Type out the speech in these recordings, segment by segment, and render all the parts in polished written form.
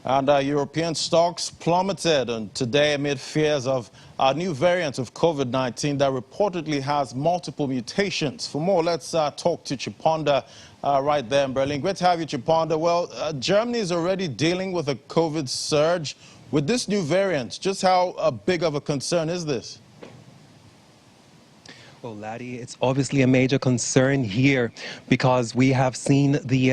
And European stocks plummeted and today amid fears of a new variant of COVID-19 that reportedly has multiple mutations. For more, let's talk to Chiponda right there in Berlin. Great to have you, Chiponda. Well, Germany is already dealing with a COVID surge. With this new variant, just how big of a concern is this? Well, Laddie, it's obviously a major concern here because we have seen the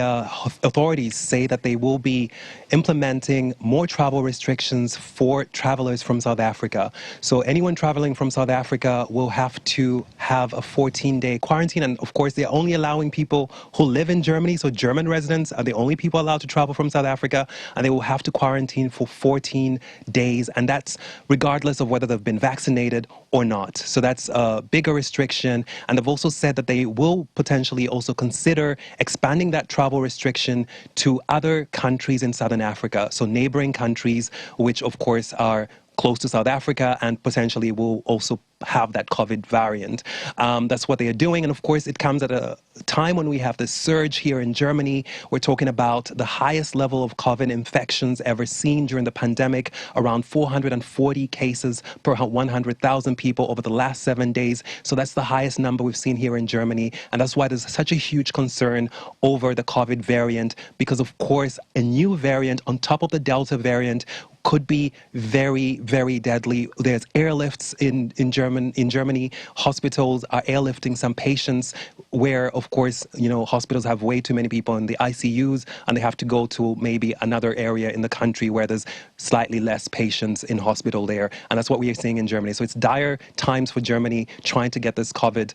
authorities say that they will be implementing more travel restrictions for travelers from South Africa. So anyone traveling from South Africa will have to have a 14-day quarantine. And of course, they're only allowing people who live in Germany. So German residents are the only people allowed to travel from South Africa. And they will have to quarantine for 14 days. And that's regardless of whether they've been vaccinated or not. So that's a bigger restriction. And they've also said that they will potentially also consider expanding that travel restriction to other countries in Southern Africa. So neighboring countries, which of course are close to South Africa and potentially will also have that COVID variant. That's what they are doing. And of course, it comes at a time when we have this surge here in Germany. We're talking about the highest level of COVID infections ever seen during the pandemic, around 440 cases per 100,000 people over the last 7 days. So that's the highest number we've seen here in Germany. And that's why there's such a huge concern over the COVID variant, because of course, a new variant on top of the Delta variant could be very, very deadly. There's airlifts in Germany. Hospitals are airlifting some patients where, of course, hospitals have way too many people in the ICUs and they have to go to maybe another area in the country where there's slightly less patients in hospital there. And that's what we are seeing in Germany. So it's dire times for Germany trying to get this COVID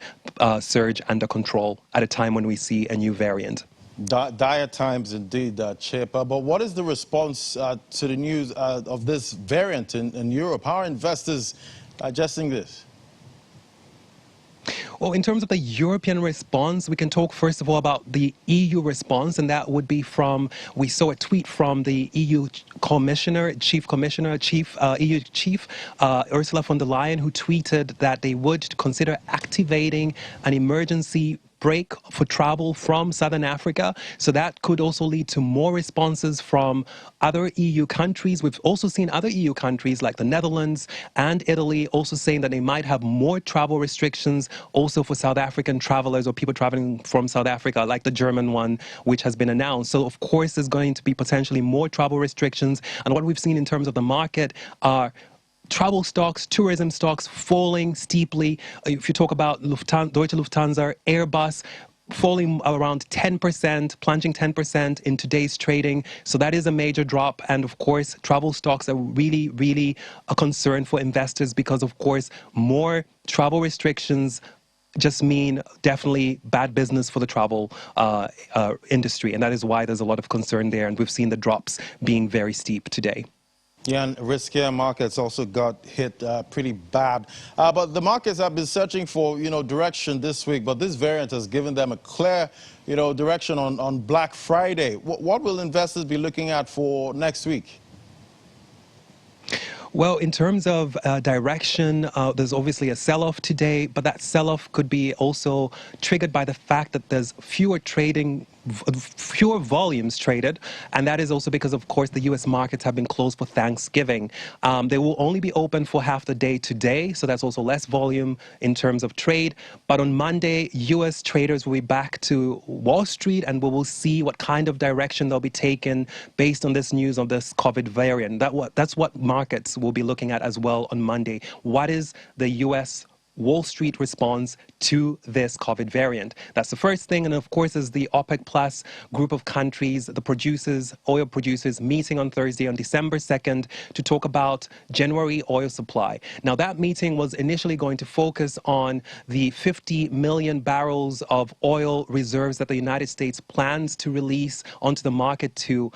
surge under control at a time when we see a new variant. Dire times indeed, Chip. But what is the response to the news of this variant in Europe? How are investors digesting this? Well, in terms of the European response, we can talk first of all about the EU response, and that would be we saw a tweet from the EU EU chief, Ursula von der Leyen, who tweeted that they would consider activating an emergency break for travel from Southern Africa. So that could also lead to more responses from other EU countries. We've also seen other EU countries like the Netherlands and Italy also saying that they might have more travel restrictions also for South African travelers or people traveling from South Africa, like the German one, which has been announced. So of course, there's going to be potentially more travel restrictions. And what we've seen in terms of the market are travel stocks, tourism stocks falling steeply. If you talk about Deutsche Lufthansa, Airbus, falling around 10%, plunging 10% in today's trading. So that is a major drop. And of course, travel stocks are really, really a concern for investors because, of course, more travel restrictions just mean definitely bad business for the travel industry. And that is why there's a lot of concern there. And we've seen the drops being very steep today. Yeah, and riskier markets also got hit pretty bad. But the markets have been searching for, direction this week. But this variant has given them a clear, direction on Black Friday. What will investors be looking at for next week? Well, in terms of direction, there's obviously a sell-off today, but that sell-off could be also triggered by the fact that there's fewer volumes traded, and that is also because, of course, the U.S. markets have been closed for Thanksgiving. They will only be open for half the day today, so that's also less volume in terms of trade. But on Monday, U.S. traders will be back to Wall Street, and we will see what kind of direction they'll be taken based on this news of this COVID variant. That's what markets will be looking at as well on Monday. What is the U.S. Wall Street response to this COVID variant? That's the first thing. And of course, is the OPEC Plus group of countries, the producers, oil producers, meeting on Thursday on December 2nd to talk about January oil supply. Now, that meeting was initially going to focus on the 50 million barrels of oil reserves that the United States plans to release onto the market to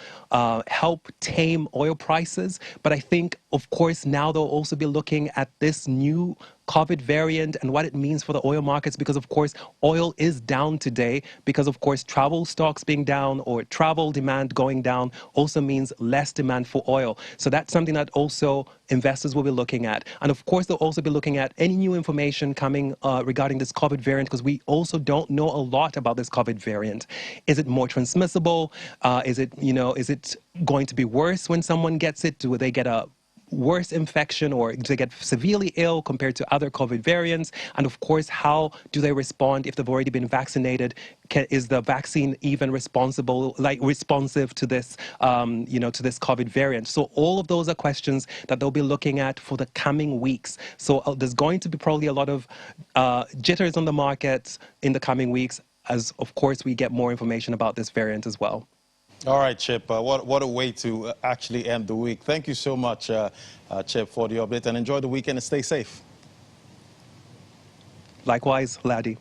help tame oil prices. But I think, of course, now they'll also be looking at this new COVID variant and what it means for the oil markets, because of course oil is down today because of course travel stocks being down or travel demand going down also means less demand for oil. So that's something that also investors will be looking at. And of course, they'll also be looking at any new information coming regarding this COVID variant, because we also don't know a lot about this COVID variant. Is it more transmissible? Is it going to be worse when someone gets it? Do they get a worse infection, or do they get severely ill compared to other COVID variants? And of course, how do they respond if they've already been vaccinated? Is the vaccine even responsive to this, to this COVID variant? So all of those are questions that they'll be looking at for the coming weeks. So there's going to be probably a lot of jitters on the market in the coming weeks, as of course we get more information about this variant as well. All right, Chip, what a way to actually end the week. Thank you so much, Chip, for the update, and enjoy the weekend and stay safe. Likewise, Laddie.